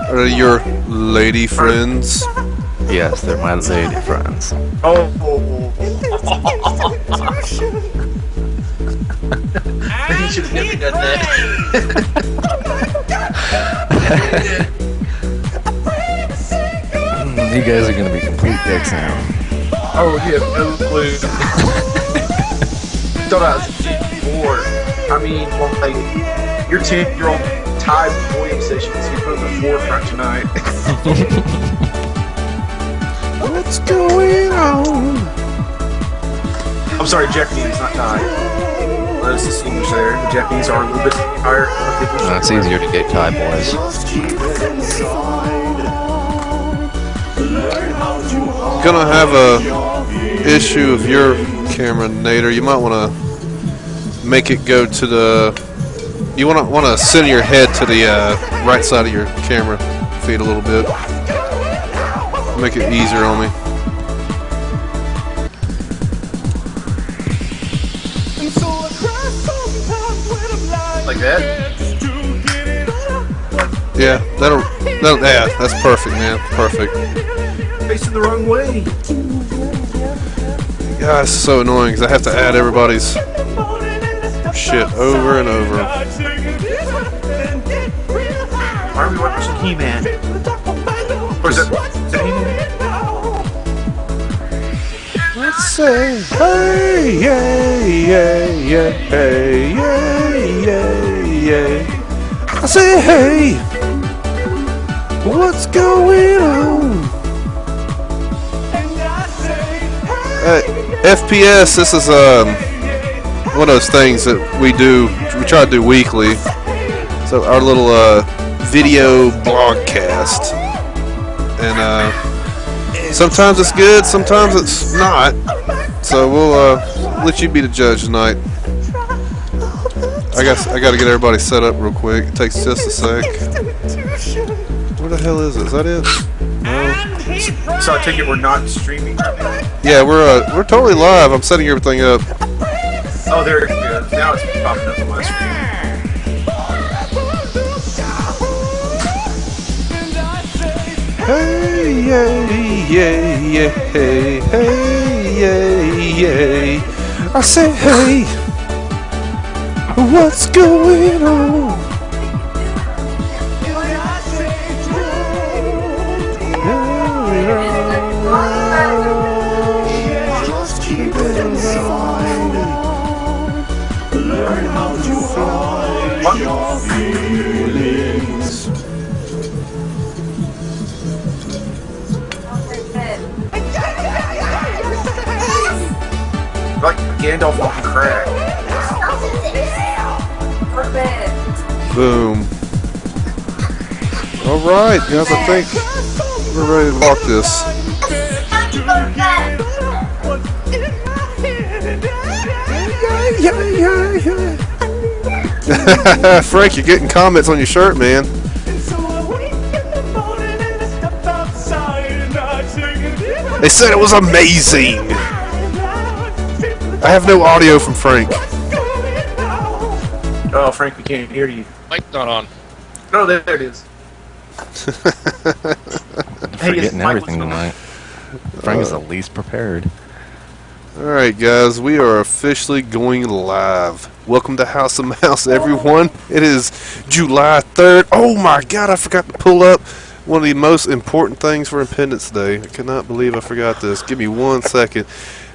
Are they your lady friends? Yes, they're my lady friends. Oh. You should have never done that. You guys are gonna be complete dicks now. Oh, you have no clue. Thought I was bored. I mean, like, your 10-year-old Ty Williams says you put in the forefront tonight. What's going on? I'm sorry, Japanese, not Thai. Let's just English there. The Japanese are a little bit higher. It's easier to get Thai boys. Gonna have a issue of your camera, Nader. You might want to make it go to the. You want to center your head to the right side of your camera feed a little bit. Make it easier on me. Like that? Yeah, yeah, that's perfect, man. Perfect. Facing the wrong way. Yeah, it's so annoying because I have to add everybody's shit over and over. Why are we watching He-Man? Or is it He-Man? Let's say, hey, yeah, yeah, yeah, hey, yeah, yeah, yeah. I say, hey, what's going on? FPS, this is one of those things that we try to do weekly. So our little video blogcast. And sometimes it's good, sometimes it's not. So we'll let you be the judge tonight. I got to get everybody set up real quick. It takes just a sec. Where the hell is it? Is that it? No. So I take it we're not streaming right now? Yeah, we're totally live. I'm setting everything up. Oh, there it is. Now it's popping up on my screen. Hey, yeah, yeah, yeah, hey, hey, yeah, yeah. I say, hey, what's going on? Just keep it inside. Learn how to find your feelings. Like Gandalf on crack. Boom. Alright, guys, I think we're ready to rock this. Frank, you're getting comments on your shirt, man. They said it was amazing. I have no audio from Frank. Oh, Frank, we can't hear you. Mic's not on. No, there it is. Forgetting everything tonight. Frank is the least prepared. Alright, guys, we are officially going live. Welcome to House of Mouse, everyone. It is July 3rd. Oh my god, I forgot to pull up one of the most important things for Independence Day. I cannot believe I forgot this. Give me 1 second.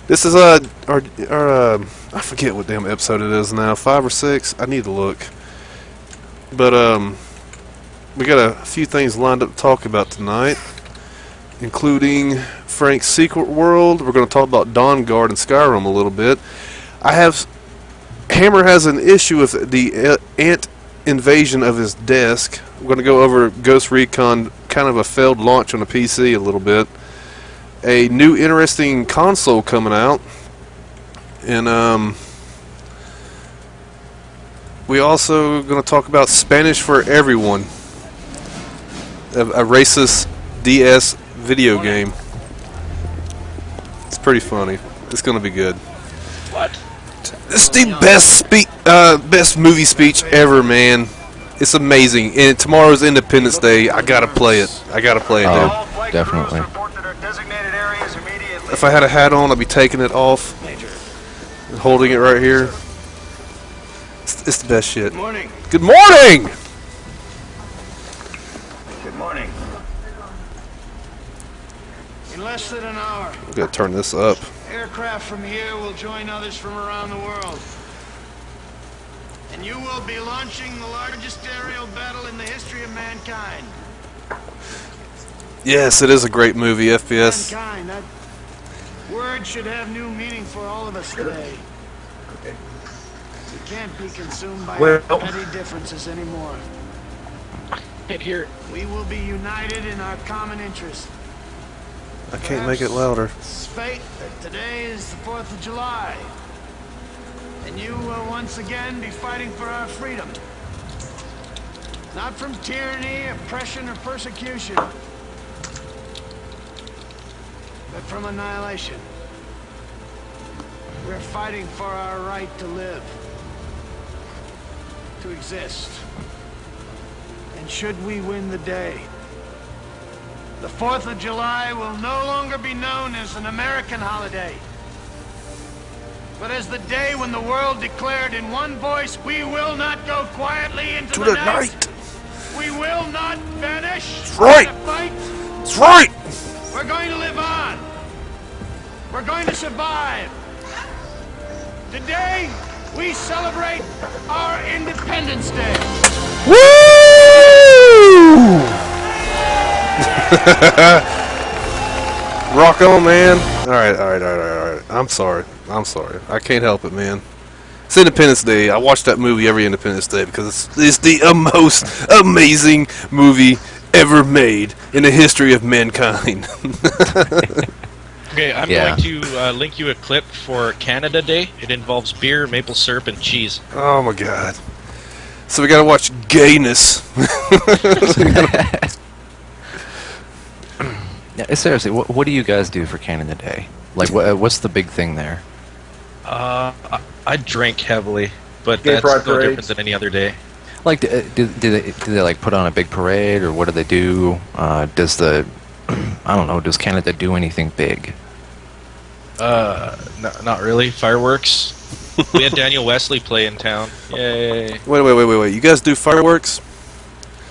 This is our I forget what damn episode it is now, 5 or 6. I need to look. But we got a few things lined up to talk about tonight, including Frank's Secret World. We're going to talk about Dawn Guard and Skyrim a little bit. Hammer has an issue with the ant invasion of his desk. We're going to go over Ghost Recon, kind of a failed launch on a PC a little bit. A new interesting console coming out, and we also going to talk about Spanish for Everyone, a racist DS video game. It's pretty funny. It's going to be good. What? This is the best movie speech ever, man. It's amazing. And tomorrow's Independence Day. I gotta play it. I gotta play it, dude. Oh, definitely. If I had a hat on, I'd be taking it off, and holding it right here. It's the best shit. Good morning. Good morning! Good morning. In less than an hour, I'm gonna turn this up. aircraft from here will join others from around the world. And you will be launching the largest aerial battle in the history of mankind. Yes, it is a great movie, FPS. Mankind, that word should have new meaning for all of us today. We can't be consumed by petty differences anymore. Here. We will be united in our common interest. I can't make it louder. It's fate that today is the 4th of July. And you will once again be fighting for our freedom. Not from tyranny, oppression, or persecution, but from annihilation. We're fighting for our right to live, to exist. And should we win the day, the 4th of July will no longer be known as an American holiday, but as the day when the world declared in one voice, we will not go quietly into the night. We will not vanish. That's right. Fight. That's right. We're going to live on. We're going to survive. Today, we celebrate our Independence Day. Woo! Rock on, man. All right. I'm sorry. I can't help it, man. It's Independence Day. I watch that movie every Independence Day because it's the most amazing movie ever made in the history of mankind. Okay, I'm going to link you a clip for Canada Day. It involves beer, maple syrup, and cheese. Oh my God. So we gotta watch gayness. Yeah, seriously, what do you guys do for Canada Day? Like, what's the big thing there? I drink heavily, but Gay that's pride no parades. different than any other day. Like, do they like put on a big parade, or what do they do? Does does Canada do anything big? Not really. Fireworks. We had Daniel Wesley play in town. Yay. Wait. You guys do fireworks?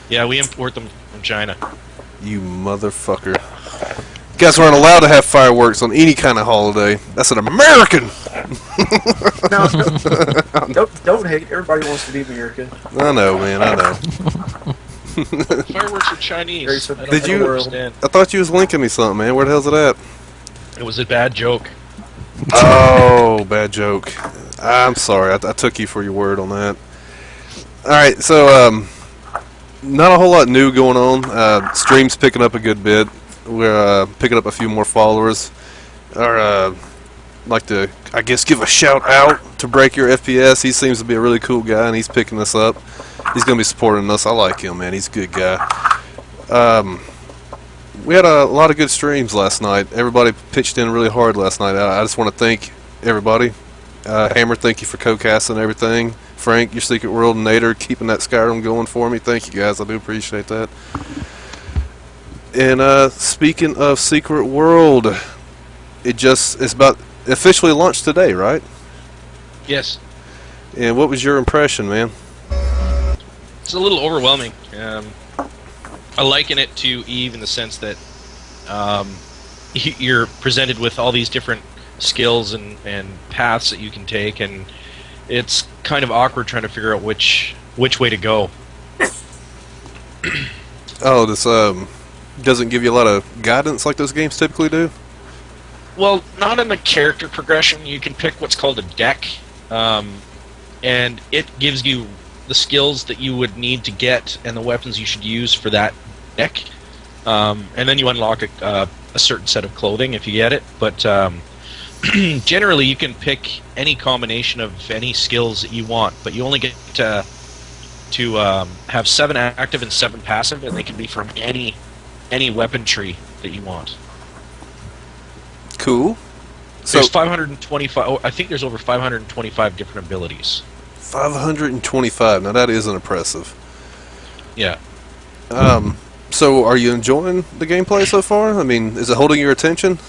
Yeah, we import them from China. You motherfucker. You guys aren't allowed to have fireworks on any kind of holiday. That's an American! No, don't hate. Everybody wants to be American. I know, man, I know. Fireworks are Chinese. I don't Did you? understand. I thought you was linking me something, man. Where the hell's it at? It was a bad joke. Oh, bad joke. I'm sorry. I took you for your word on that. Alright, so, not a whole lot new going on. Stream's picking up a good bit. We're picking up a few more followers. Like to, I guess, give a shout out to Break Your FPS. He seems to be a really cool guy, and he's picking us up. He's going to be supporting us. I like him, man. He's a good guy. We had a lot of good streams last night. Everybody pitched in really hard last night. I just want to thank everybody. Hammer, thank you for co-casting and everything. Frank, your Secret World, and Nader, keeping that Skyrim going for me. Thank you, guys. I do appreciate that. And speaking of Secret World, it's about officially launched today, right? Yes. And what was your impression, man? It's a little overwhelming. I liken it to Eve in the sense that you're presented with all these different skills and paths that you can take, and it's kind of awkward trying to figure out which way to go. Oh, this doesn't give you a lot of guidance like those games typically do? Well, not in the character progression. You can pick what's called a deck, and it gives you the skills that you would need to get and the weapons you should use for that deck. And then you unlock a certain set of clothing if you get it. But generally, you can pick any combination of any skills that you want, but you only get to have 7 active and 7 passive, and they can be from any weapon tree that you want. Cool. So There's 525. Oh, I think there's over 525 different abilities. 525. Now that isn't impressive. Yeah. So are you enjoying the gameplay so far? I mean, is it holding your attention?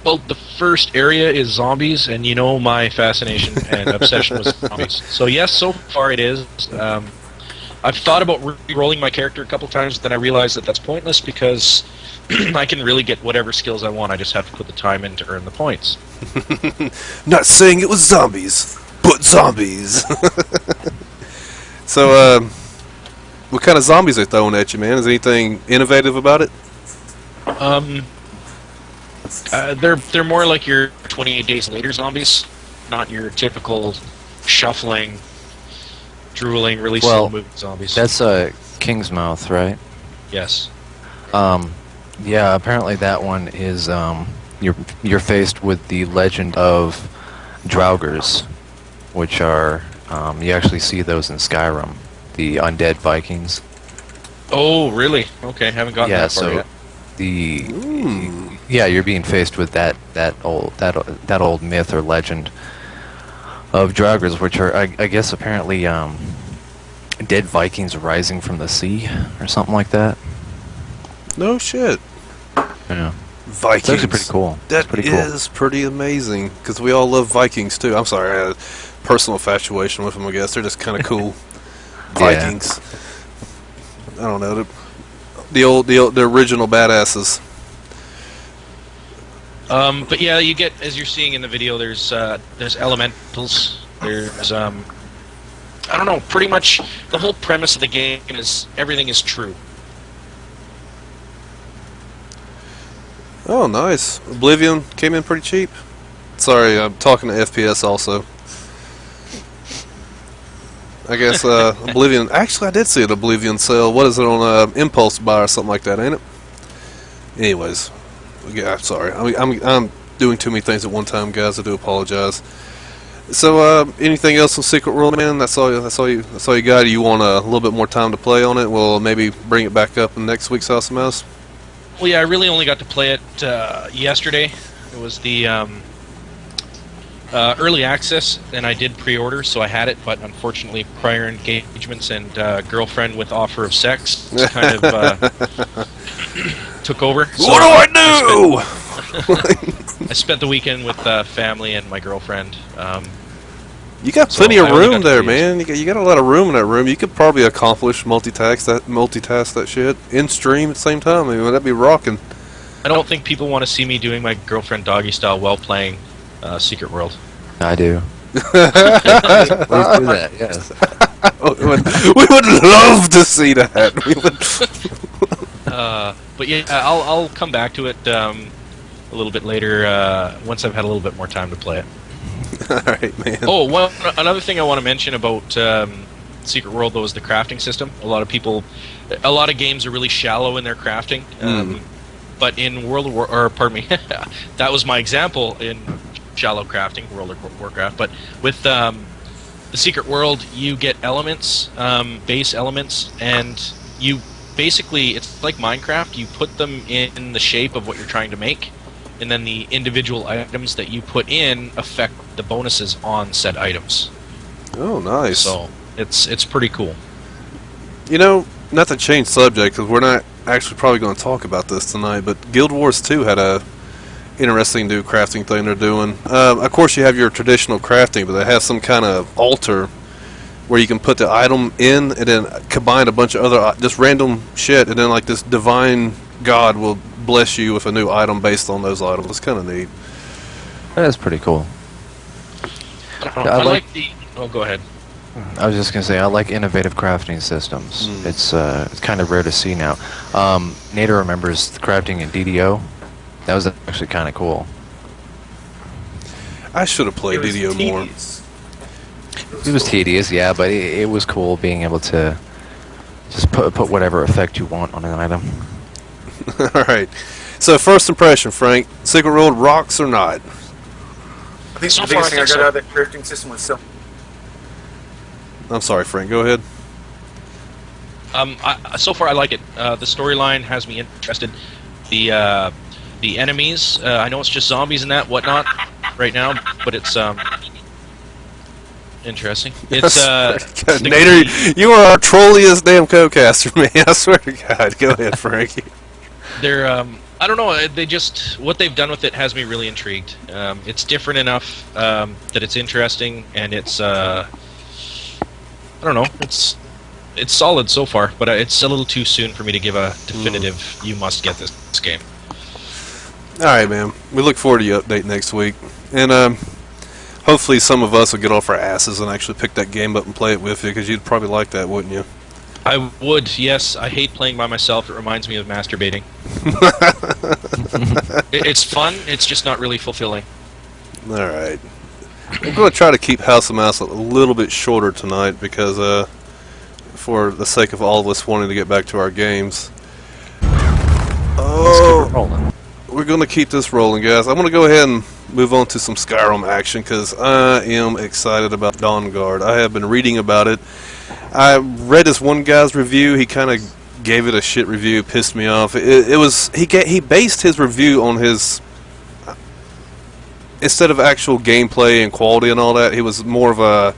Well, the first area is zombies, and you know my fascination and obsession with zombies. So yes, so far it is. I've thought about re-rolling my character a couple times, then I realized that that's pointless because I can really get whatever skills I want. I just have to put the time in to earn the points. Not saying it was zombies, but zombies. So, what kind of zombies are they throwing at you, man? Is anything innovative about it? They're more like your 28 Days Later zombies, not your typical shuffling, drooling, really slow moving zombies. That's King's Mouth, right? Yes. Yeah, apparently that one is you're faced with the legend of Draugrs, which are you actually see those in Skyrim, the undead Vikings. Oh, really? Okay, haven't gotten that far yet. You're being faced with that old myth or legend of Draugrs, which are I guess apparently dead Vikings rising from the sea or something like that. No shit. Yeah. Vikings. It's actually pretty cool. That is pretty amazing because we all love Vikings too. I'm sorry, I had a personal infatuation with them. I guess they're just kind of cool. Vikings. I don't know the original badasses. But yeah, you get, as you're seeing in the video, there's elementals. There's I don't know. Pretty much the whole premise of the game is everything is true. Oh, nice. Oblivion came in pretty cheap. Sorry, I'm talking to FPS also. I guess Oblivion. Actually, I did see an Oblivion sale. What is it on Impulse Buy or something like that? Ain't it? Anyways, yeah. Sorry, I'm doing too many things at one time, guys. I do apologize. So, anything else on Secret World, man? That's all you got. You want a little bit more time to play on it? We'll maybe bring it back up in next week's House of Mouse. Well, yeah, I really only got to play it yesterday. It was the early access, and I did pre-order, so I had it. But unfortunately, prior engagements and girlfriend with offer of sex kind of took over. So what do I do? I spent the weekend with family and my girlfriend. You got plenty of room there, man. You got a lot of room in that room. You could probably accomplish multitask that shit in stream at the same time. I mean, that'd be rocking. I don't think people want to see me doing my girlfriend doggy style while playing Secret World. I do. Let's do that. Yes. We would love to see that. But yeah, I'll come back to it a little bit later once I've had a little bit more time to play it. All right, man. Oh, another thing I want to mention about Secret World, though, is the crafting system. A lot of games are really shallow in their crafting. But in World of War, or pardon me, that was my example in shallow crafting, World of Warcraft. But with the Secret World, you get elements, base elements, and you basically, it's like Minecraft. You put them in the shape of what you're trying to make. And then the individual items that you put in affect the bonuses on said items. Oh, nice. So it's pretty cool. You know, not to change subject, because we're not actually probably going to talk about this tonight, but Guild Wars 2 had a interesting new crafting thing they're doing. Of course, you have your traditional crafting, but it has some kind of altar where you can put the item in and then combine a bunch of other just random shit, and then like this divine god will bless you with a new item based on those items. It's kind of neat. That's pretty cool. I like the... Oh, go ahead. I was just gonna say I like innovative crafting systems. It's kind of rare to see now. Nader remembers the crafting in DDO. That was actually kind of cool. I should have played DDO more. It was tedious, yeah, but it was cool being able to just put whatever effect you want on an item. All right. So first impression, Frank. Secret World rocks or not? I think the biggest thing I got out of that crafting system was so. I'm sorry, Frank. Go ahead. So far, I like it. The storyline has me interested. The enemies. I know it's just zombies and that whatnot right now, but it's interesting. It's God, Nader, you are our trolliest damn co-caster, man. I swear to God. Go ahead, Frankie. they're I don't know. They just what they've done with it has me really intrigued. It's different enough that it's interesting, and it's I don't know. It's solid so far, but it's a little too soon for me to give a definitive. You must get this game. All right, man. We look forward to your update next week, and hopefully some of us will get off our asses and actually pick that game up and play it with you, because you'd probably like that, wouldn't you? I would, yes. I hate playing by myself. It reminds me of masturbating. It's fun. It's just not really fulfilling. All right. I'm going to try to keep House of Mouse a little bit shorter tonight because, for the sake of all of us wanting to get back to our games. Let's keep it rolling. We're going to keep this rolling, guys. I'm going to go ahead and move on to some Skyrim action because I am excited about Dawn Guard. I have been reading about it. I read this one guy's review. He kind of gave it a shit review, pissed me off. He based his review on his, instead of actual gameplay and quality and all that, he was more of a,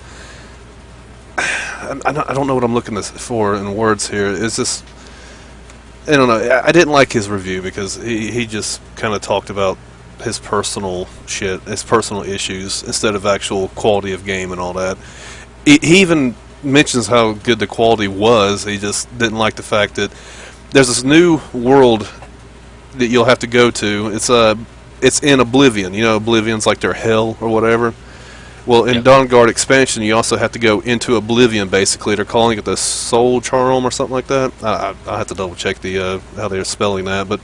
I don't know what I'm looking for in words here. It's just, I don't know. I didn't like his review because he just kind of talked about his personal shit, his personal issues, instead of actual quality of game and all that. He even mentions how good the quality was. He just didn't like the fact that there's this new world that you'll have to go to. It's in Oblivion. You know, Oblivion's like their hell or whatever. Well, in Dawn Guard expansion, you also have to go into Oblivion. Basically, they're calling it the Soul Charm or something like that. I have to double check the how they're spelling that, but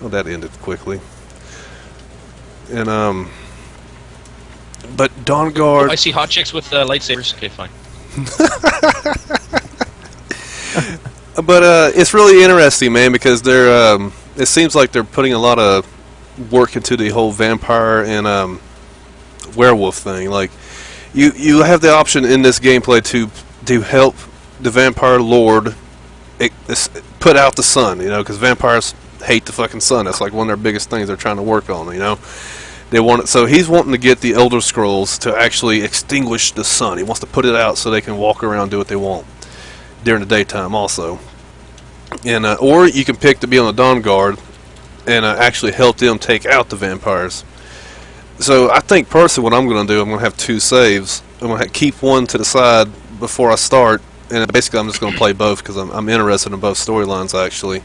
that ended quickly. And but Dawn Guard. Oh, I see hot chicks with lightsabers. Okay, fine. But it's really interesting, man, because they're it seems like they're putting a lot of work into the whole vampire and werewolf thing. Like you have the option in this gameplay to help the vampire lord put out the sun, you know, because vampires hate the fucking sun. That's like one of their biggest things they're trying to work on, you know. They want it, so he's wanting to get the Elder Scrolls to actually extinguish the sun. He wants to put it out so they can walk around and do what they want during the daytime also. And or you can pick to be on the Dawn Guard and actually help them take out the vampires. So I think personally what I'm going to do, I'm going to have two saves. I'm going to keep one to the side before I start, and basically I'm just going to play both because I'm interested in both storylines actually.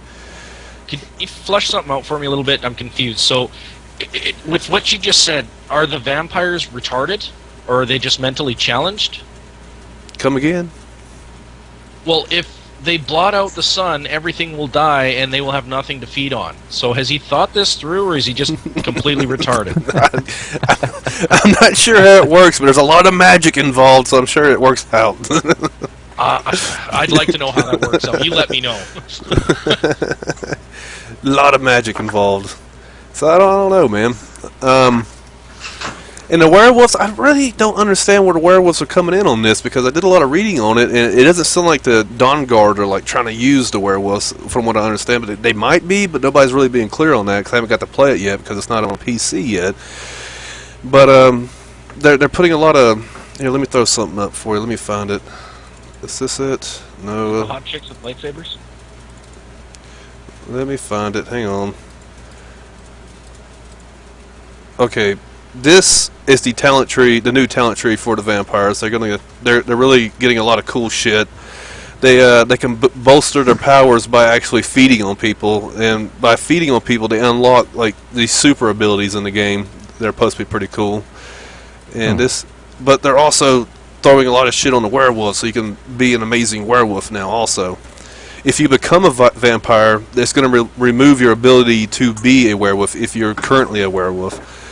Can you flesh something out for me a little bit? I'm confused. So, with what you just said, are the vampires retarded, or are they just mentally challenged? Come again? Well, if they blot out the sun, everything will die, and they will have nothing to feed on. So has he thought this through, or is he just completely retarded? I'm not sure how it works, but there's a lot of magic involved, so I'm sure it works out. I'd like to know how that works out. You let me know. A lot of magic involved. So I don't know, man. And the werewolves, I really don't understand where the werewolves are coming in on this, because I did a lot of reading on it, and it doesn't sound like the Dawn Guard are like trying to use the werewolves, from what I understand. But they might be, but nobody's really being clear on that because I haven't got to play it yet because it's not on PC yet. But they're putting a lot of. Here, let me throw something up for you. Let me find it. Is this it? No. The hot chicks with lightsabers? Let me find it. Hang on. Okay, this is the talent tree, the new talent tree for the vampires. They're really getting a lot of cool shit. They can bolster their powers by actually feeding on people, and by feeding on people, they unlock like these super abilities in the game. They're supposed to be pretty cool. And but they're also throwing a lot of shit on the werewolf, so you can be an amazing werewolf now. Also, if you become a vampire, it's going to remove your ability to be a werewolf if you're currently a werewolf.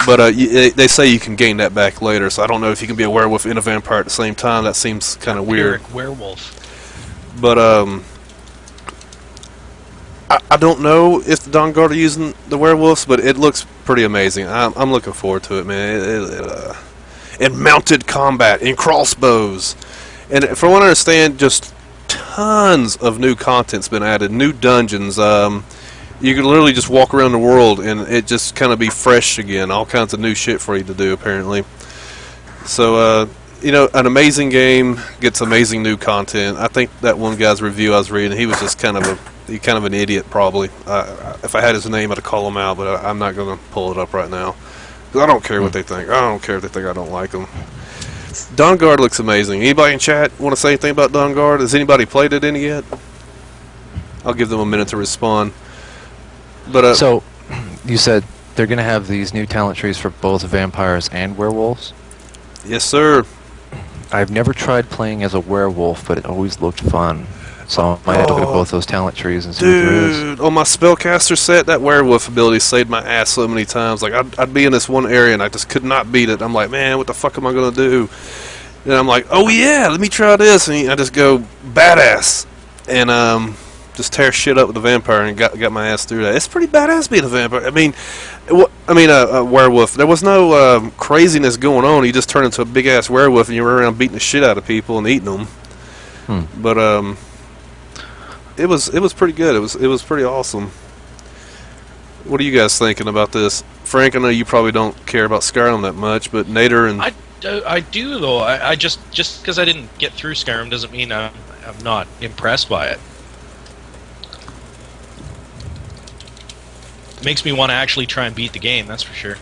But they say you can gain that back later, so I don't know if you can be a werewolf and a vampire at the same time. That seems kind of weird. Werewolf. But I don't know if the Dawn Guard are using the werewolves, but it looks pretty amazing. I'm looking forward to it, man. And mounted combat, and crossbows. And from what I understand, just tons of new content's been added, new dungeons. You can literally just walk around the world and it just kind of be fresh again. All kinds of new shit for you to do, apparently. So an amazing game gets amazing new content. I think that one guy's review I was reading, he was just kind of an idiot, probably. If I had his name, I'd call him out, but I'm not going to pull it up right now. 'Cause I don't care what they think. I don't care if they think I don't like them. Dawn Guard looks amazing. Anybody in chat want to say anything about Dawn Guard? Has anybody played it any yet? I'll give them a minute to respond. But So, you said they're going to have these new talent trees for both vampires and werewolves? yes, sir. I've never tried playing as a werewolf, but it always looked fun. So I might have to look at both those talent trees and see what there is. Dude, on my spellcaster set, that werewolf ability saved my ass so many times. Like, I'd be in this one area and I just could not beat it. I'm like, man, what the fuck am I going to do? And I'm like, oh yeah, let me try this. And I just go badass. And just tear shit up with the vampire and got my ass through that. It's pretty badass being a vampire. I mean, a werewolf. There was no craziness going on. You just turn into a big ass werewolf and you run around beating the shit out of people and eating them. But it was pretty good. It was pretty awesome. What are you guys thinking about this, Frank? I know you probably don't care about Skyrim that much, but Nader and I do though. I just because I didn't get through Skyrim doesn't mean I'm not impressed by it. Makes me want to actually try and beat the game. That's for sure.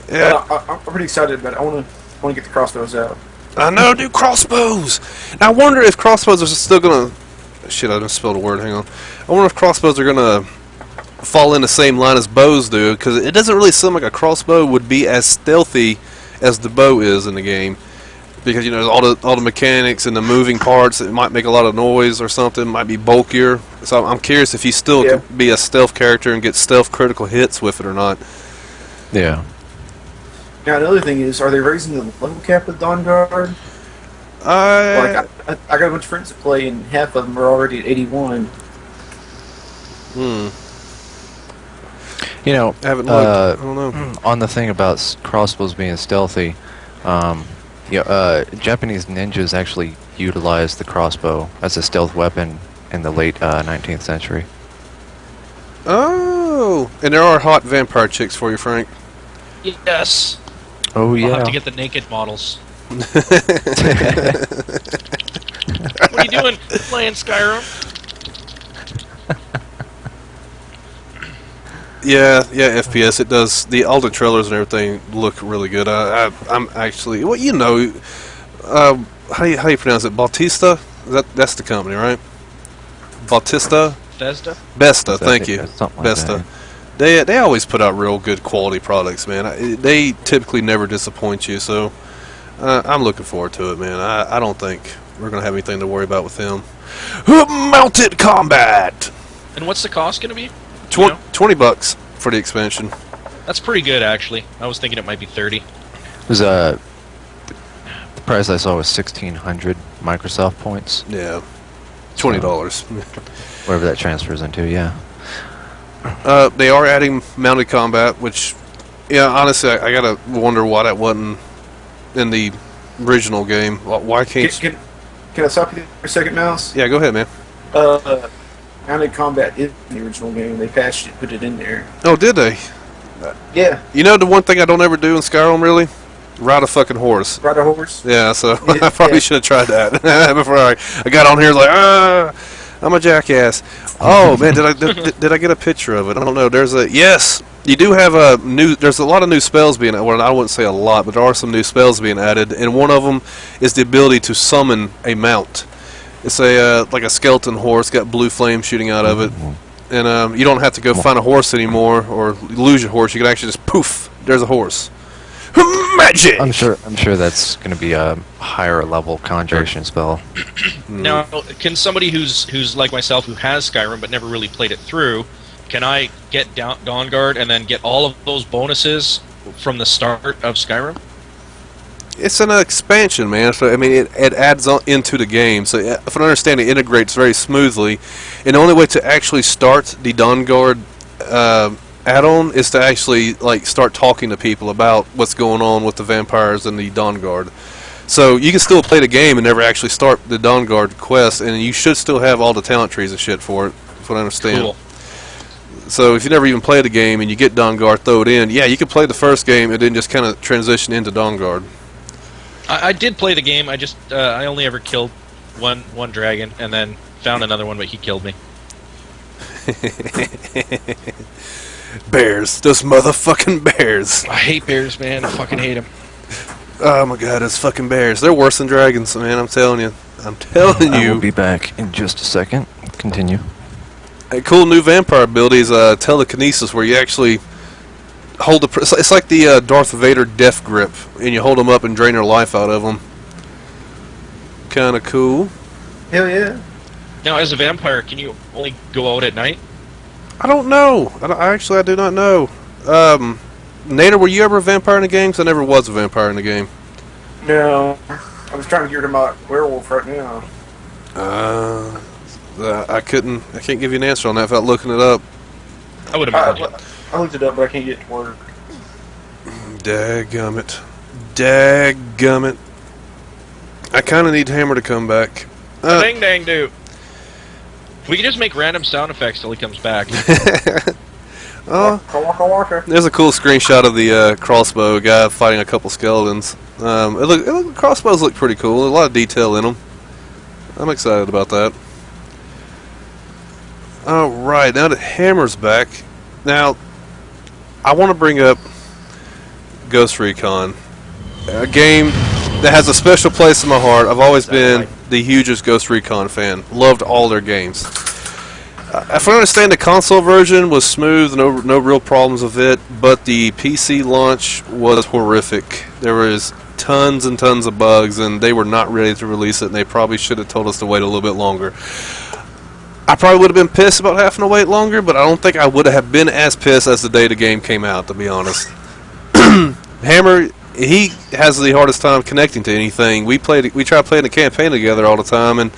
yeah. I'm pretty excited about it. I want to get the crossbows out. I know, dude, crossbows. Now, I wonder if crossbows are still gonna. Shit, I just spelled a word. Hang on. I wonder if crossbows are gonna fall in the same line as bows do, because it doesn't really seem like a crossbow would be as stealthy as the bow is in the game. Because all the mechanics and the moving parts, it might make a lot of noise or something. It might be bulkier. So I'm curious if you still could be a stealth character and get stealth critical hits with it or not. Yeah. Now another thing is, are they raising the level cap with Dawn Guard? I got a bunch of friends that play, and half of them are already at 81. I haven't looked. I don't know. On the thing about crossbows being stealthy, Japanese ninjas actually utilized the crossbow as a stealth weapon in the late 19th century. Oh, and there are hot vampire chicks for you, Frank. Yes. Oh yeah. I'll have to get the naked models. What are you doing? Playing Skyrim? Yeah, FPS. It does. All the trailers and everything look really good. I'm actually, how do you pronounce it? Bautista? That's the company, right? Bautista? Besta. Thank you. Something like Besta. that. They always put out real good quality products, man. They typically never disappoint you. So I'm looking forward to it, man. I don't think we're gonna have anything to worry about with them. Mounted combat. And what's the cost going to be? $20 for the expansion. That's pretty good, actually. I was thinking it might be 30. It was the price I saw was 1,600 Microsoft points. Yeah, $20. Whatever that transfers into, yeah. They are adding mounted combat, which, honestly, I gotta wonder why that wasn't in the original game. Why can't? Can I stop you for a second, Mouse? Yeah, go ahead, man. Mounted combat is in the original game. They patched it, put it in there. Oh, did they? Yeah. The one thing I don't ever do in Skyrim, really? Ride a fucking horse. Ride a horse? Yeah, so I probably should have tried that before I got on here. Like, I'm a jackass. Oh man, did I get a picture of it? I don't know. Yes, you do have there's a lot of new spells being. Well, I wouldn't say a lot, but there are some new spells being added, and one of them is the ability to summon a mount. It's like a skeleton horse, got blue flame shooting out of it, and you don't have to go find a horse anymore or lose your horse. You can actually just poof. There's a horse. Magic. I'm sure that's going to be a higher level conjuration spell. Now, can somebody who's like myself who has Skyrim but never really played it through, can I get Dawn Guard and then get all of those bonuses from the start of Skyrim? It's an expansion, man. So I mean, it adds on into the game. So if I understand, it integrates very smoothly. And the only way to actually start the Dawn Guard add-on is to actually start talking to people about what's going on with the vampires and the Dawn Guard. So you can still play the game and never actually start the Dawn Guard quest, and you should still have all the talent trees and shit for it. That's what I understand. Cool. So if you never even played the game and you get Dawn Guard, throw it in. Yeah, you can play the first game and then just kind of transition into Dawn Guard. I did play the game. I just I only ever killed one dragon, and then found another one, but he killed me. Bears, those motherfucking bears. I hate bears, man. I fucking hate them. Oh my god, those fucking bears. They're worse than dragons, man. I'm telling you. I will be back in just a second. Continue. A cool new vampire ability is telekinesis, where you actually hold the. It's like the Darth Vader death grip, and you hold them up and drain their life out of them. Kind of cool. Hell yeah. Now, as a vampire, can you only go out at night? I don't know. I do not know. Nader, were you ever a vampire in the game? 'Cause I never was a vampire in the game. No. I was trying to get to my werewolf right now. I can't give you an answer on that without looking it up. I would imagine. I looked it up, but I can't get to work. Dadgummit. Dadgummit. I kind of need Hammer to come back. Dang dang do. We can just make random sound effects till he comes back. Oh, Waka. there's a cool screenshot of the crossbow guy fighting a couple skeletons. Crossbows look pretty cool. A lot of detail in them. I'm excited about that. Alright, now that Hammer's back. Now, I want to bring up Ghost Recon. A game that has a special place in my heart. I've always been the hugest Ghost Recon fan. Loved all their games. If I understand, the console version was smooth, no real problems with it, but the PC launch was horrific. There was tons and tons of bugs, and they were not ready to release it, and they probably should have told us to wait a little bit longer. I probably would have been pissed about having to wait longer, but I don't think I would have been as pissed as the day the game came out, to be honest. Hammer, he has the hardest time connecting to anything. We try playing the campaign together all the time, and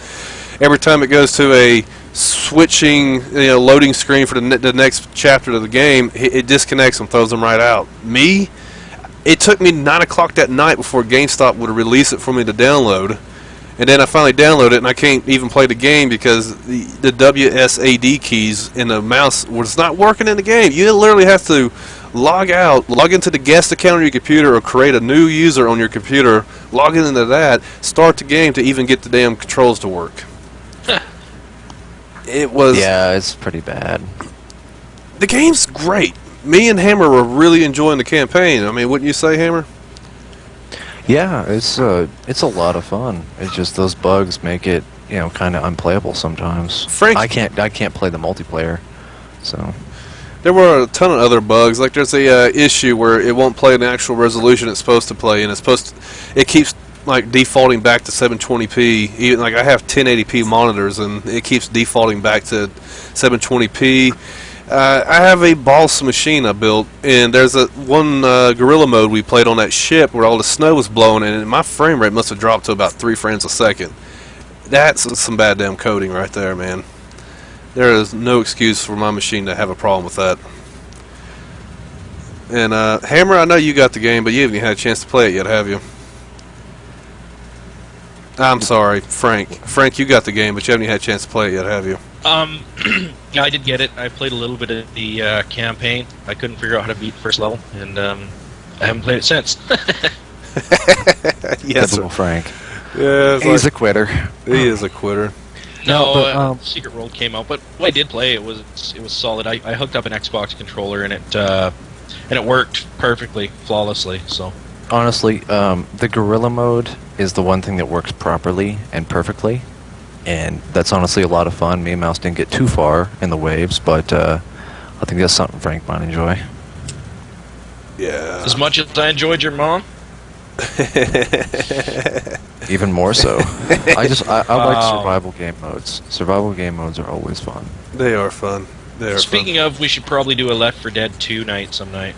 every time it goes to a switching, loading screen for the next chapter of the game, it disconnects and throws them right out. Me, it took me 9 o'clock that night before GameStop would release it for me to download, and then I finally downloaded it, and I can't even play the game because the WSAD keys in the mouse was not working in the game. You literally have to log into the guest account on your computer, or create a new user on your computer, log into that, start the game to even get the damn controls to work. It was... Yeah, it's pretty bad. The game's great. Me and Hammer were really enjoying the campaign. I mean, wouldn't you say, Hammer? Yeah, it's a lot of fun. It's just those bugs make it, kind of unplayable sometimes. I can't play the multiplayer, so... There were a ton of other bugs. Like there's a issue where it won't play an actual resolution it's supposed to play, and it keeps like defaulting back to 720p. Even like I have 1080p monitors, and it keeps defaulting back to 720p. I have a boss machine I built, and there's one guerrilla mode we played on that ship where all the snow was blowing, and my frame rate must have dropped to about 3 frames a second. That's some bad damn coding right there, man. There is no excuse for my machine to have a problem with that. And Hammer, I know you got the game, but you haven't even had a chance to play it yet, have you? I'm sorry, Frank. Frank, you got the game, but you haven't even had a chance to play it yet, have you? Yeah, I did get it. I played a little bit of the campaign. I couldn't figure out how to beat the first level, and I haven't played it since. Yes, Typical Frank. Yeah, He's a quitter. He is a quitter. No, but, Secret World came out, but what I did play, it was solid. I hooked up an Xbox controller, and it worked perfectly, flawlessly. So Honestly, the guerrilla mode is the one thing that works properly and perfectly, and that's honestly a lot of fun. Me and Mouse didn't get too far in the waves, but I think that's something Frank might enjoy. Yeah. as much as I enjoyed your mom. Even more so. I like survival game modes. Survival game modes are always fun. They are fun. Speaking of, we should probably do a Left 4 Dead 2 night some night.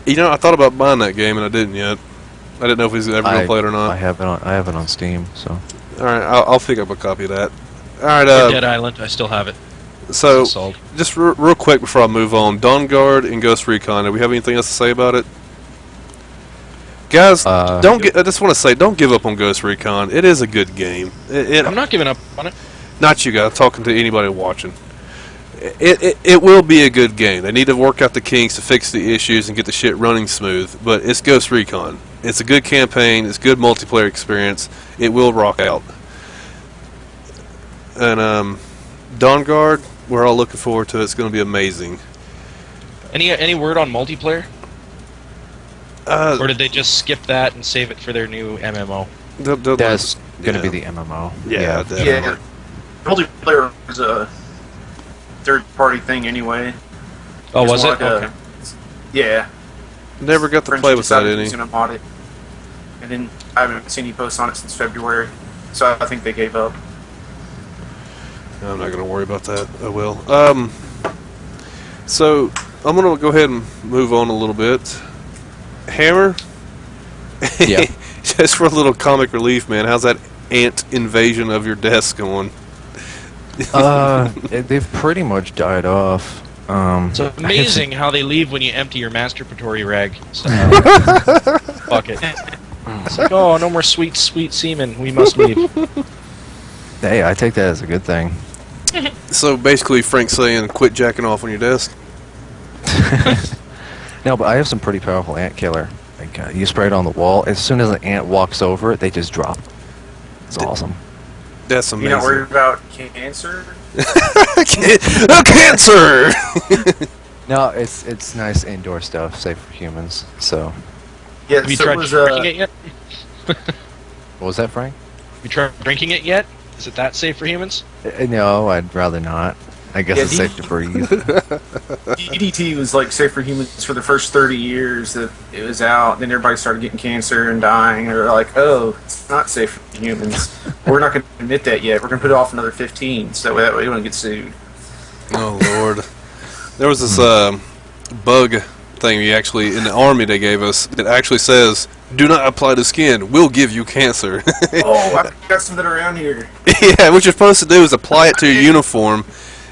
I thought about buying that game and I didn't yet. I didn't know if he's ever going to play it or not. I have it on Steam, so. Alright, I'll pick up a copy of that. Alright, Dead Island, I still have it. So, Sold. just real quick before I move on, Dawn Guard and Ghost Recon, do we have anything else to say about it? Guys, I just want to say, don't give up on Ghost Recon. It is a good game. I'm not giving up on it. Not you guys, talking to anybody watching. It will be a good game. They need to work out the kinks to fix the issues and get the shit running smooth, but it's Ghost Recon. It's a good campaign. It's good multiplayer experience. It will rock out. And Dawn Guard, we're all looking forward to it. It's going to be amazing. Any word on multiplayer? Uh, Or did they just skip that and save it for their new MMO? That's going to be yeah. the MMO. Yeah, definitely. Yeah. Multiplayer is a third-party thing anyway. Oh, It's was more it? like Okay. Yeah. Never got to Friends play with that decided any. he's gonna mod it, and then I haven't seen any posts on it since February, so I think they gave up. I'm not going to worry about that. I will. So I'm going to go ahead and move on a little bit. Hammer? Yeah. Just for a little comic relief, man. How's that ant invasion of your desk going? They've pretty much died off. It's amazing how they leave when you empty your masturbatory rag. So, bucket. It's like, oh, no more sweet semen. We must leave. Hey, I take that as a good thing. So basically, Frank's saying, quit jacking off on your desk. No, but I have some pretty powerful ant killer. Like, you spray it on the wall. As soon as an ant walks over it, they just drop. It's awesome. That's amazing. You're not worried about cancer? Cancer! No, it's nice indoor stuff, safe for humans. So, Yeah, Have you so tried it was, drinking it yet? what was that, Frank? Have you tried drinking it yet? Is it that safe for humans? No, I'd rather not. I guess Yeah, it's safe to breathe. DDT was like safe for humans for the first 30 years that it was out. Then everybody started getting cancer and dying. They were like, oh, it's not safe for humans. We're not going to admit that yet. We're going to put it off another 15 so that way we don't get sued. Oh, Lord. There was this bug thing we actually, in the Army they gave us, that actually says, do not apply to skin. We'll give you cancer. Oh, I've got some that are around here. Yeah, what you're supposed to do is apply it to your uniform,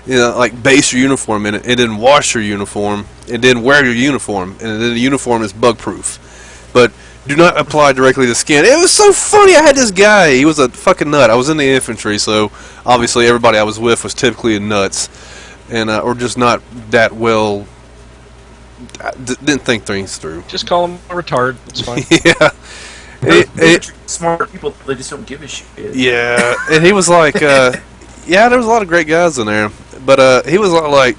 you know, like base your uniform in it, and then wash your uniform, and then wear your uniform, and then the uniform is bug proof. But do not apply directly to skin. It was so funny. I had this guy. He was a fucking nut. I was in the infantry, so obviously everybody I was with was typically nuts, and or just not that well. Didn't think things through. Just call them a retard. It's fine. Yeah. Smart people, they just don't give a shit. Yeah, and he was like, yeah, there was a lot of great guys in there, but he was like,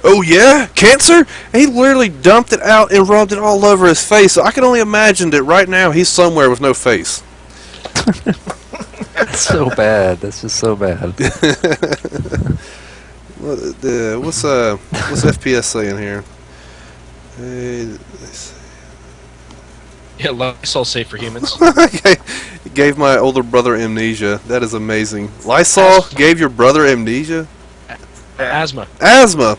oh yeah, cancer? And he literally dumped it out and rubbed it all over his face. So I can only imagine that right now he's somewhere with no face. That's so bad. That's just so bad. What's FPS saying here? Yeah, Lysol safe for humans. Gave my older brother amnesia. That is amazing. Lysol gave your brother amnesia? Asthma. Asthma.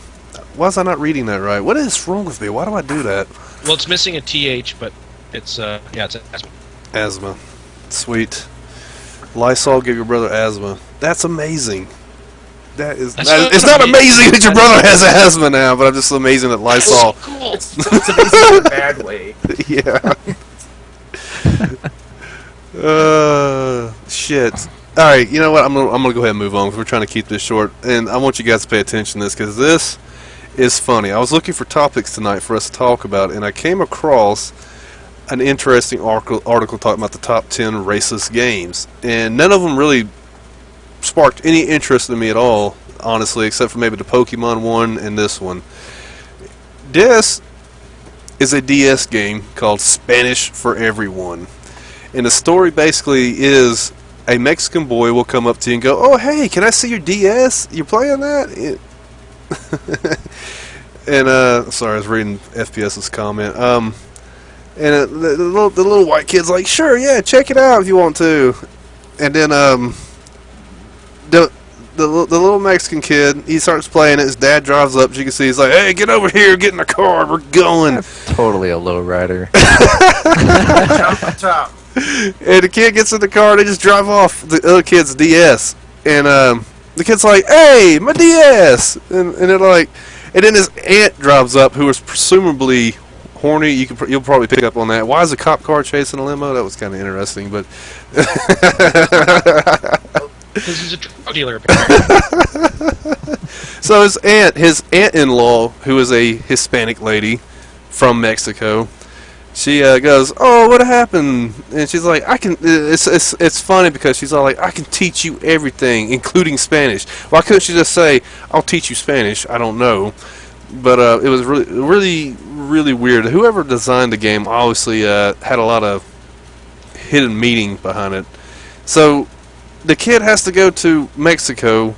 Why was I not reading that right? What is wrong with me? Why do I do that? Well, it's missing a TH, but it's it's asthma. Asthma. Sweet. Lysol gave your brother asthma. That's amazing. It's not amazing that your brother has asthma now, but I'm just amazing that Lysol. Cool. It's amazing in a bad way. Yeah. Shit. All right, you know what? I'm gonna go ahead and move on because we're trying to keep this short, and I want you guys to pay attention to this because this is funny. I was looking for topics tonight for us to talk about, and I came across an interesting article talking about the top 10 racist games, and none of them really sparked any interest in me at all, honestly, except for maybe the Pokemon one and this one. This is a DS game called Spanish for Everyone. And the story basically is a Mexican boy will come up to you and go, oh, hey, can I see your DS? You playing that? And, sorry, I was reading FPS's comment. And the little white kid's like, sure, yeah, check it out if you want to. And then, the little Mexican kid, he starts playing it. His dad drives up. As you can see, he's like, "Hey, get over here, get in the car, we're going." Totally a lowrider. Top. And the kid gets in the car. They just drive off the other kid's DS. And the kid's like, "Hey, my DS!" And they're like, and then his aunt drives up, who is presumably horny. You'll probably pick up on that. Why is a cop car chasing a limo? That was kind of interesting, but. Because he's a drug dealer, apparently. So his aunt-in-law, who is a Hispanic lady from Mexico, she goes, "Oh, what happened?" And she's like, "I can." It's funny because she's all like, "I can teach you everything, including Spanish." Why couldn't she just say, "I'll teach you Spanish"? I don't know, but it was really weird. Whoever designed the game obviously had a lot of hidden meaning behind it. So the kid has to go to Mexico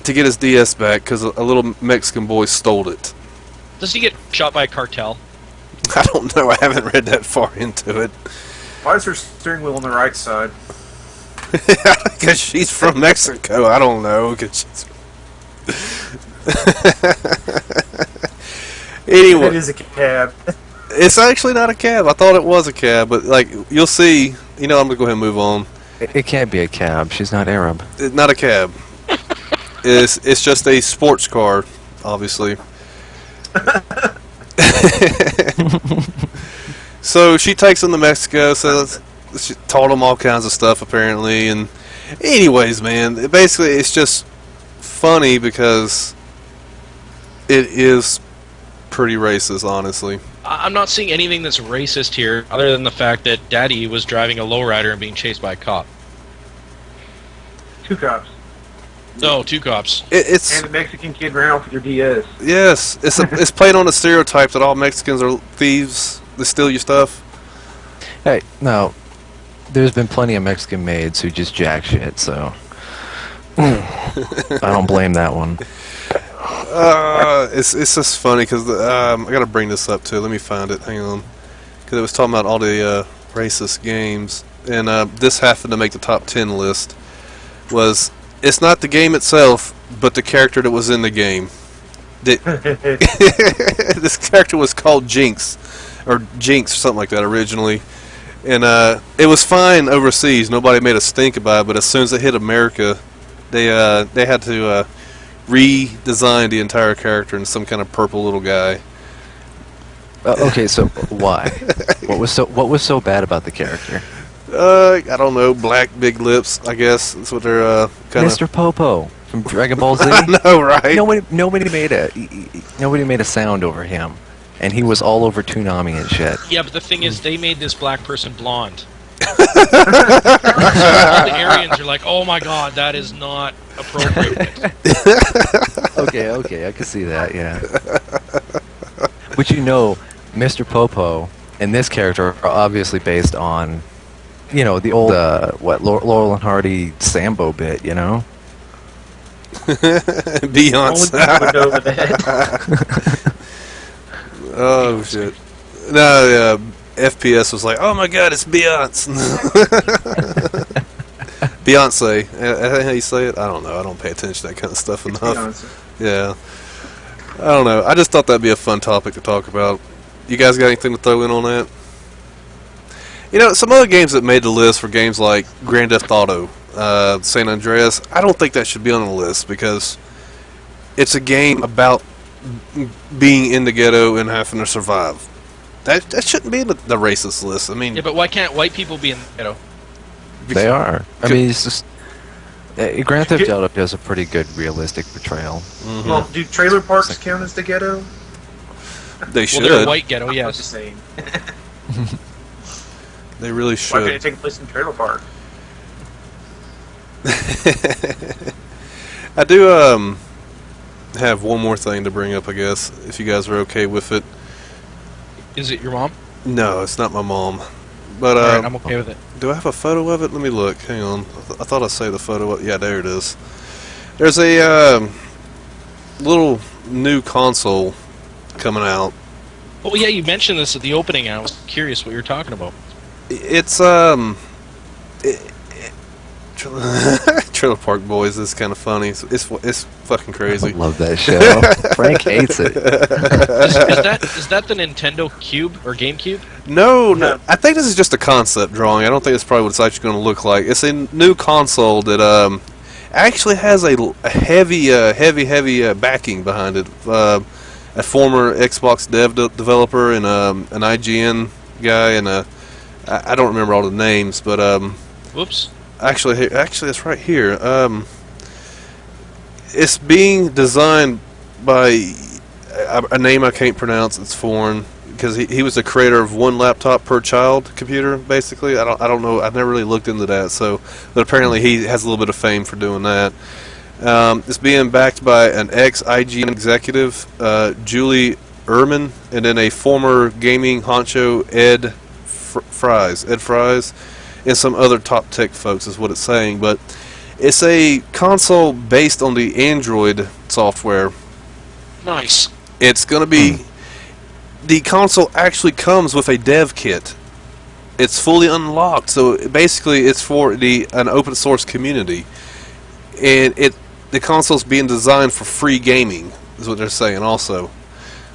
to get his DS back because a little Mexican boy stole it. Does he get shot by a cartel? I don't know. I haven't read that far into it. Why is her steering wheel on the right side? Because she's from Mexico. I don't know. 'Cause she's... Anyway, It is a cab. it's actually not a cab. I thought it was a cab, but like you'll see. I'm gonna go ahead and move on. It can't be a cab. She's not Arab. It's not a cab. It's just a sports car, obviously. So she takes him to Mexico. So she taught him all kinds of stuff apparently. And anyways, man, it's just funny because it is pretty racist, honestly. I'm not seeing anything that's racist here, other than the fact that Daddy was driving a lowrider and being chased by a cop. 2 cops. No, 2 cops. It's And the Mexican kid ran off with your DS. yes, it's played on the stereotype that all Mexicans are thieves. They steal your stuff. Hey, no. There's been plenty of Mexican maids who just jack shit, so I don't blame that one. It's just funny because I gotta bring this up too. Let me find it. Hang on, because it was talking about all the racist games, and this happened to make the top 10 list. It's not the game itself, but the character that was in the game. This character was called Jinx, or something like that originally, and it was fine overseas. Nobody made a stink about it, but as soon as it hit America, they had to redesign the entire character in some kind of purple little guy. Okay, so why? What was so bad about the character? I don't know. Black, big lips. I guess that's what they're kind of. Mr. Popo from Dragon Ball Z. I know, right? Nobody made a sound over him, and he was all over Toonami and shit. Yeah, but the thing is, they made this black person blonde. So all the Aryans are like, "Oh my god, that is not appropriate." Okay, I can see that, yeah. But Mr. Popo and this character are obviously based on, the old, Laurel and Hardy Sambo bit, Beyonce. Over that. Oh, shit. No, FPS was like, oh my god, it's Beyonce. Beyonce. Is that how you say it? I don't know. I don't pay attention to that kind of stuff enough. Beyonce. Yeah. I don't know. I just thought that'd be a fun topic to talk about. You guys got anything to throw in on that? Some other games that made the list were games like Grand Theft Auto, San Andreas. I don't think that should be on the list because it's a game about being in the ghetto and having to survive. That shouldn't be in the racist list. I mean, Yeah, but why can't white people be in the ghetto? They are. I mean, it's just... Grand Theft Auto does a pretty good realistic portrayal. Mm-hmm. Well, do trailer parks count as the ghetto? They should. Well, they're a white ghetto, I'm just yes. saying. They really Why can't should. it take place in trailer park? I do have one more thing to bring up, I guess, if you guys are okay with it. Is it your mom? No, it's not my mom. But Alright, I'm okay with it. do I have a photo of it? Let me look. Hang on. I thought I saved the photo. Yeah, there it is. There's a little new console coming out. Oh yeah, you mentioned this at the opening, and I was curious what you were talking about. It's Trailer Park Boys is kind of funny. It's fucking I crazy. love that show. Frank hates it. Is that the Nintendo Cube or GameCube? No. I think this is just a concept drawing. I don't think it's probably what it's actually going to look like. It's a new console that actually has a heavy backing behind it. A former Xbox developer and an IGN guy, and I don't remember all the names, but Whoops. actually it's right here. It's being designed by a name I can't pronounce. It's foreign. because he was the creator of one laptop per child computer. Basically, I don't know. I've never really looked into that. So, but apparently he has a little bit of fame for doing that. It's being backed by an ex-IGN executive, Julie Ehrman, and then a former gaming honcho, Ed Fries, and some other top tech folks is what it's saying. But it's a console based on the Android software. Nice. It's going to be... The console actually comes with a dev kit. It's fully unlocked, so basically it's for an open source community. And the console's being designed for free gaming, is what they're saying also.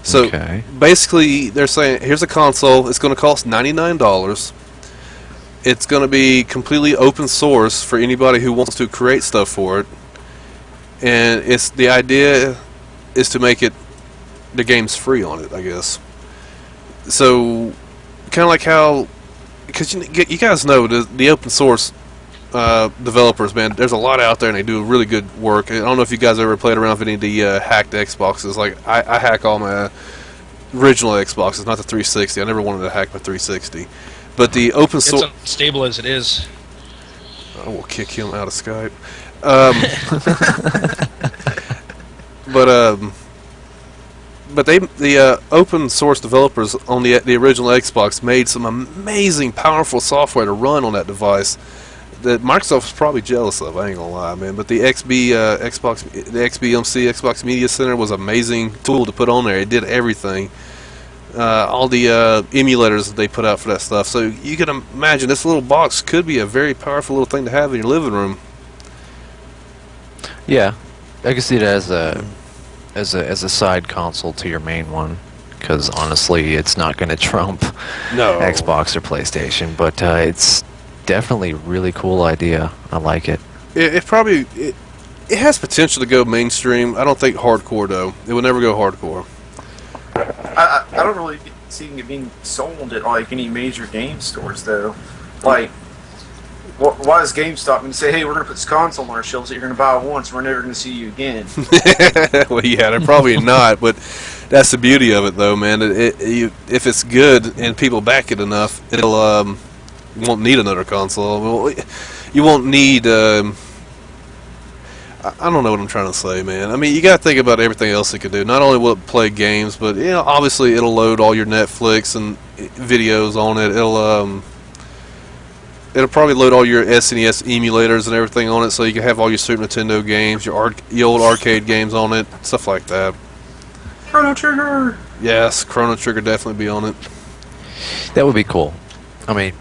So basically they're saying, here's a console, it's going to cost $99. It's going to be completely open source for anybody who wants to create stuff for it. And the idea is to make the game's free on it, I guess. So, kind of like how, because you guys know the open source developers, man, there's a lot out there and they do really good work. I don't know if you guys ever played around with any of the hacked Xboxes. Like, I hack all my original Xboxes, not the 360. I never wanted to hack my 360. But the open source... It's unstable as it is. I will kick him out of Skype. But the open source developers on the original Xbox made some amazing, powerful software to run on that device that Microsoft's probably jealous of. I ain't gonna lie, man. But the XBMC Xbox Media Center was an amazing tool to put on there. It did everything. All the emulators that they put out for that stuff. So you can imagine this little box could be a very powerful little thing to have in your living room. Yeah, I can see it as a side console to your main one, because honestly, it's not going to trump Xbox or PlayStation. But it's definitely a really cool idea. I like it. It has potential to go mainstream. I don't think hardcore though. It will never go hardcore. I don't really see it being sold at like any major game stores though. Like, why does GameStop and say, "Hey, we're gonna put this console on our shelves that you're gonna buy once, we're never gonna see you again"? Well, yeah, they're probably not, but that's the beauty of it, though, man. If it's good and people back it enough, you won't need another console. You won't need. I don't know what I'm trying to say, man. I mean, you got to think about everything else it could do. Not only will it play games, but obviously it'll load all your Netflix and videos on it. It'll probably load all your SNES emulators and everything on it, so you can have all your Super Nintendo games, your old arcade games on it, stuff like that. Chrono Trigger. Yes, Chrono Trigger definitely be on it. That would be cool. I mean,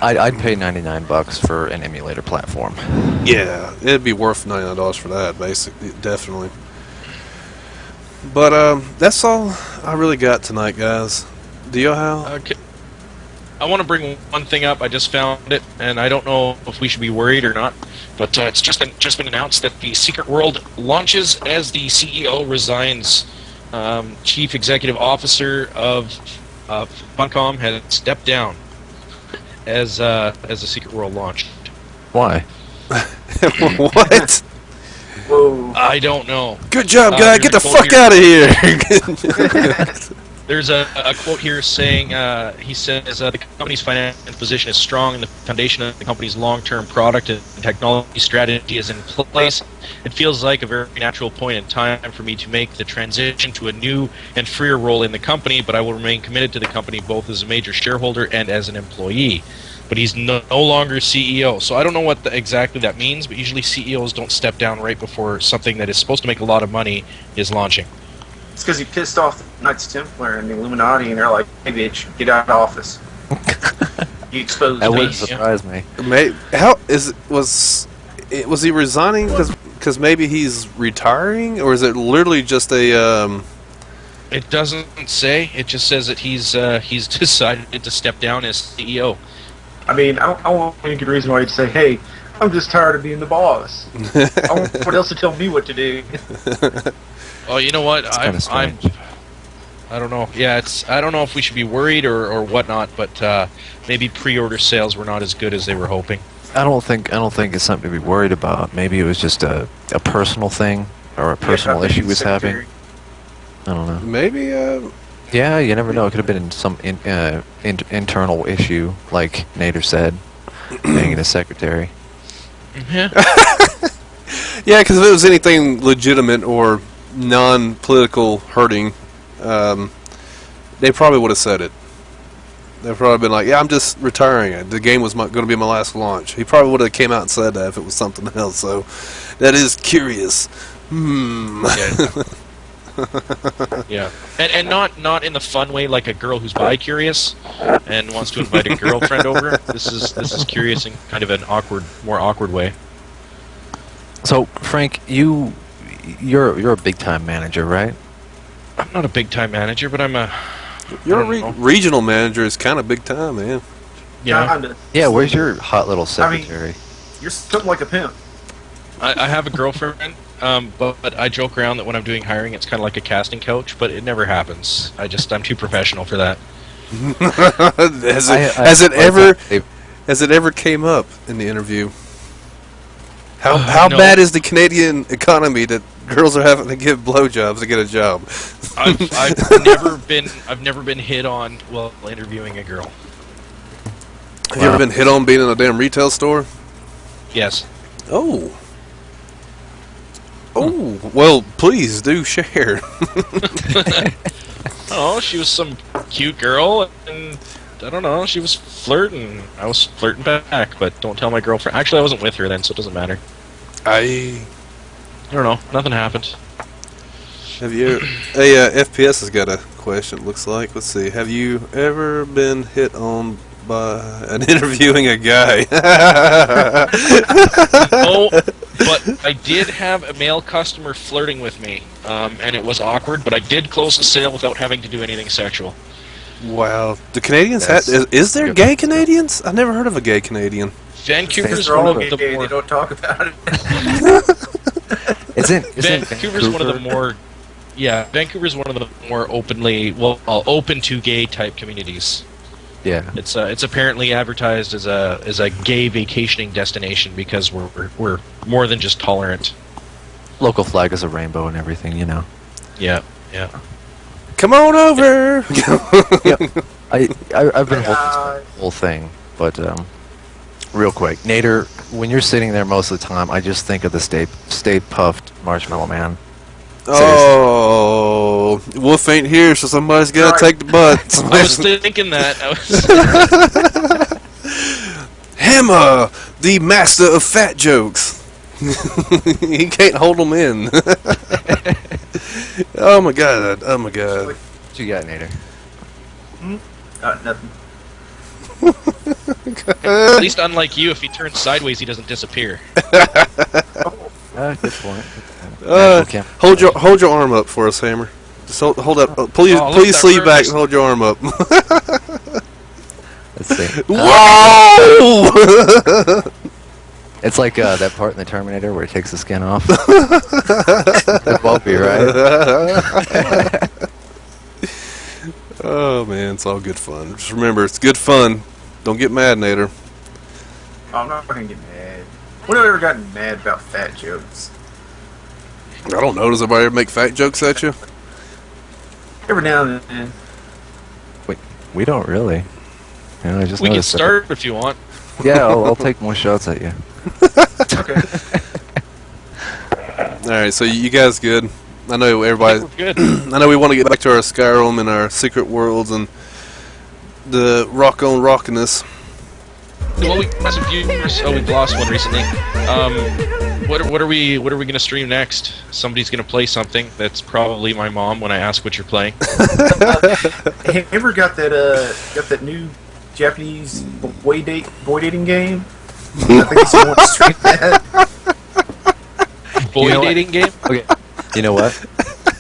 I'd pay $99 for an emulator platform. Yeah, it'd be worth $99 for that, basically, definitely. But that's all I really got tonight, guys. Do you have? Okay. I want to bring one thing up. I just found it, and I don't know if we should be worried or not. But it's just been announced that the Secret World launches as the CEO resigns. Chief Executive Officer of Funcom has stepped down as the Secret World launched. Why? What? Whoa! I don't know. Good job, guy. Get the fuck out of here. There's a quote here saying, he says, the company's financial position is strong and the foundation of the company's long-term product and technology strategy is in place. It feels like a very natural point in time for me to make the transition to a new and freer role in the company, but I will remain committed to the company both as a major shareholder and as an employee. But he's no longer CEO, so I don't know what exactly that means, but usually CEOs don't step down right before something that is supposed to make a lot of money is launching. It's because he pissed off the Knights Templar and the Illuminati, and they're like, "Hey, bitch, get out of office." You exposed That me. wouldn't surprise me. Was he resigning because maybe he's retiring, or is it literally just a? It doesn't say. It just says that he's decided to step down as CEO. I mean, I want any good reason why you'd say, "Hey, I'm just tired of being the boss. I want someone else to tell me what to do." Oh, you know what? I don't know. Yeah, I don't know if we should be worried or whatnot, but maybe pre-order sales were not as good as they were hoping. I don't think it's something to be worried about. Maybe it was just a personal thing or a personal issue he was having. I don't know. Maybe Yeah, you never know. It could have been some internal issue, like Nader said, banging his secretary. Yeah. Yeah, because if it was anything legitimate or non-political hurting, they probably would have said it. They'd probably been like, "Yeah, I'm just retiring. The game was going to be my last launch." He probably would have came out and said that if it was something else. So that is curious. Yeah. Yeah, and not in the fun way, like a girl who's bi-curious and wants to invite a girlfriend over. This is curious in kind of an more awkward way. So, Frank, you're a big time manager, right? I'm not a big time manager, but I'm a Your I don't know. regional manager is kind of big time, man. Yeah. Kinda. Yeah. Where's your hot little I mean- secretary? You're something like a pimp. I have a girlfriend, but I joke around that when I'm doing hiring, it's kind of like a casting couch, but it never happens. I'm too professional for that. Has it ever came up in the interview? How No. bad is the Canadian economy that girls are having to give blowjobs to get a job? I've never been hit on while interviewing a girl. Have you ever been hit on being in a damn retail store? Yes. Oh. Oh, well, please do share. Oh, she was some cute girl, and I don't know, she was flirting. I was flirting back, but don't tell my girlfriend. Actually, I wasn't with her then, so it doesn't matter. I don't know. Nothing happened. have you. FPS has got a question. It looks like. Let's see. Have you ever been hit on by an interviewing a guy? Oh, but I did have a male customer flirting with me, and it was awkward. But I did close the sale without having to do anything sexual. Wow. Do Canadians That's- is there gay Canadians? I never heard of a gay Canadian. Vancouver's They're one all of the gay. They more. don't talk about it. Isn't Vancouver's one of the Vancouver- more. Yeah, Vancouver's one of the more open to gay type communities. Yeah. It's apparently advertised as a gay vacationing destination because we're more than just tolerant. Local flag is a rainbow and everything, you know. Yeah, yeah. Come on over. I've been holding this whole thing, but real quick, Nader, when you're sitting there most of the time, I just think of the Stay Puffed Marshmallow Man. Oh, Wolf ain't here, so somebody's got to Right. take the butts. I was thinking that. I was, Hammer, the master of fat jokes. He can't hold them in. Oh my god! Oh my god! What you got, Nader? Nothing. at least unlike you, if he turns sideways, he doesn't disappear. Good point. Okay. Hold your arm up for us, Hammer. Just hold up. Please Oh, please that sleeve arm back is- and hold your arm up. Let's see. Whoa! It's like that part in the Terminator where he takes the skin off. That won't be right. Oh man, it's all good fun. Just remember, it's good fun. Don't get mad, Nader. Oh, I'm not gonna get mad. When have I ever gotten mad about fat jokes? I don't know. Does anybody ever make fat jokes at you? Every now and then. Wait, we don't really. You know, I just We can noticed that. start if you want. Yeah, I'll take more shots at you. Okay. All right, so you guys good? I know everybody. We're good. I know we want to get back to our Skyrim and our secret worlds and the rock on rockiness. Well, we got some viewers. Oh, we've lost one recently. What are we gonna stream next? Somebody's gonna play something. That's probably my mom when I ask what you're playing. Hammer got that new Japanese boy dating game. I think he's going to stream that. Boy You know what? dating game. Okay. You know what?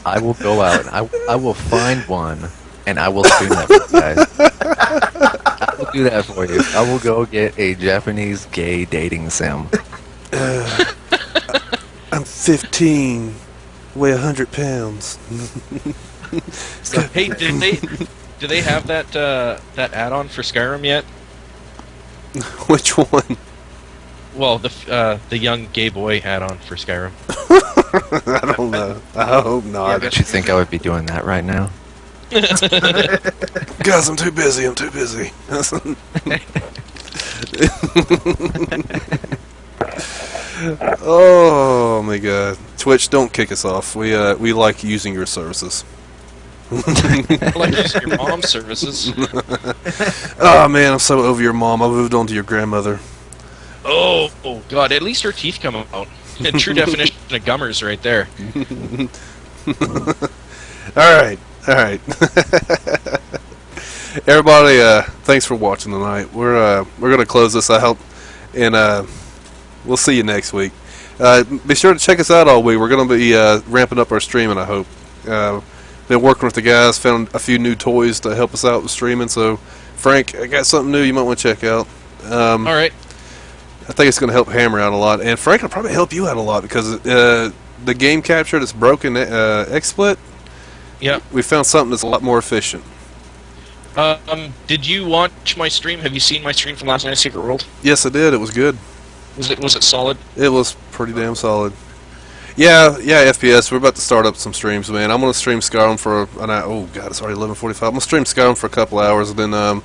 I will go out. I will find one, and I will stream that for you guys. I will do that for you. I will go get a Japanese gay dating sim. I'm 15, weigh 100 pounds. Hey, do they have that add-on for Skyrim yet? Which one? Well, the young gay boy add-on for Skyrim. I don't know. I hope Yeah, not. Don't you think I would be doing that right now? Guys, I'm too busy. I'm too busy. Oh my God, Twitch, don't kick us off. We like using your services. I like using your mom's services. Oh man, I'm so over your mom. I moved on to your grandmother. Oh God! At least her teeth come out. A true definition of gummers, right there. All right. Everybody, thanks for watching tonight. We're gonna close this out, and we'll see you next week. Be sure to check us out all week. We're gonna be ramping up our streaming. I hope. Been working with the guys. Found a few new toys to help us out with streaming. So, Frank, I got something new you might want to check out. All right. I think it's going to help Hammer out a lot, and Frank will probably help you out a lot because the game capture that's broken XSplit. Yeah. We found something that's a lot more efficient. Did you watch my stream? Have you seen my stream from last night's Secret World? Yes, I did. It was good. Was it solid? It was pretty damn solid. Yeah, FPS. We're about to start up some streams, man. I'm gonna stream Skyrim for an hour. Oh God, it's already 11:45. I'm gonna stream Skyrim for a couple hours, and then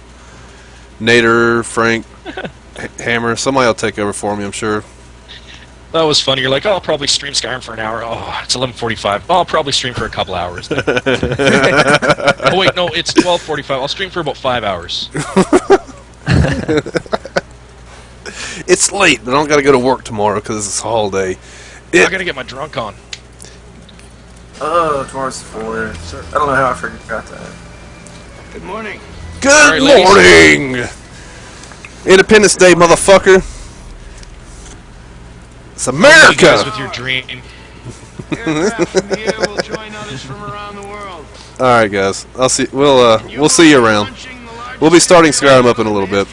Nader, Frank, Hammer, somebody will take over for me, I'm sure. That was funny. You're like, oh, I'll probably stream Skyrim for an hour. Oh, it's 11:45. Oh, I'll probably stream for a couple hours. Oh wait, no, it's 12:45. I'll stream for about 5 hours. It's late, but I don't gotta go to work tomorrow because it's a holiday. I gotta get my drunk on. Oh, tomorrow's the 4th. I don't know how I forgot that. Good morning. Good All right, morning! Independence Day, motherfucker! It's You guys America! with your dream. Aircraft from here will join others from around the world. Alright guys, we'll see you around. We'll be starting Skyrim up in a little bit.